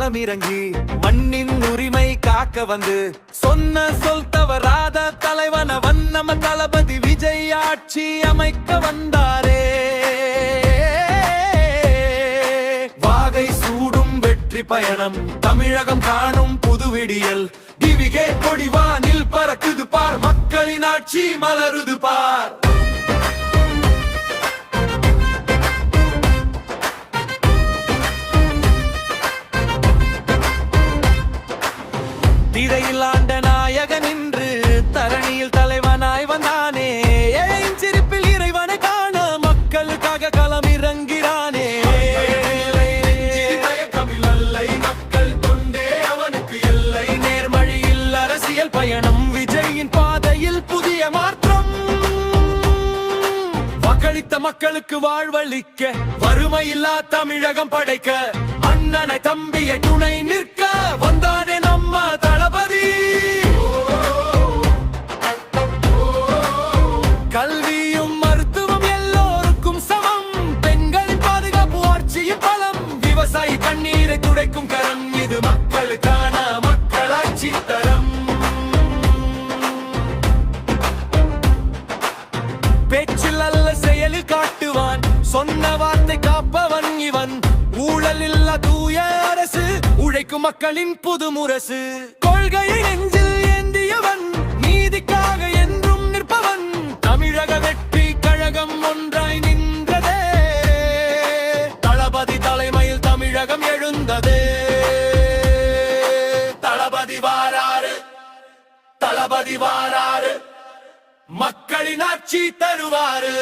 களமிறங்கி மண்ணின் உரிமை காக்க வந்து சொன்ன சொல் தவறாத தலைவனவன் நம்ம தளபதி விஜய் ஆட்சி அமைக்க வந்தாரே. வாகை சூடும் வெற்றி பயணம், தமிழகம் காணும் புதுவிடியல், டிவிகே கொடிவானில் பறக்குது பார், மக்களின் ஆட்சி மலருது பார். திரையில் ஆண்ட நாயகன் இன்று தரணியில் தலைவனாய் வந்தானே. சிரிப்பில் இறைவனை காண மக்களுக்காக களம் இறங்கிறானே. மக்கள் தொண்டே அவனுக்கு எல்லை, நேர்மழியில் அரசியல் பயணம், விஜயின் பாதையில் புதிய மாற்றம். வாக்களித்த மக்களுக்கு வாழ்வளிக்க, வறுமையில்லா தமிழகம் படைக்க, அண்ணனை தம்பியை துணை நிற்க வந்தானே நம்ம தளபதி. கல்வியும் மருத்துவம் எல்லோருக்கும் சமம், பெண்களின் பாதுகாப்பு ஆட்சியின் பலம், விவசாயி கண்ணீரை துடைக்கும் கரம், இது மக்களுக்கான மக்களாட்சி தரம். பேச்சில் அல்ல செயலில் காட்டுவான், சொன்ன வார்த்தை காப்பவன் இவன். ஊழல் இல்லா தூய அரசு, உழைக்கும் மக்களின் புது முரசு. கொள்கையை நெஞ்சில் ஏந்தியவன், நீதிக்காக என்றும் நிற்பவன். தமிழக வெற்றி கழகம் ஒன்றாய் நின்றதே, தளபதி தலைமையில் தமிழகம் எழுந்ததே. தளபதி வாராரு, தளபதி வாராரு, மக்களின் ஆட்சி தருவாரு.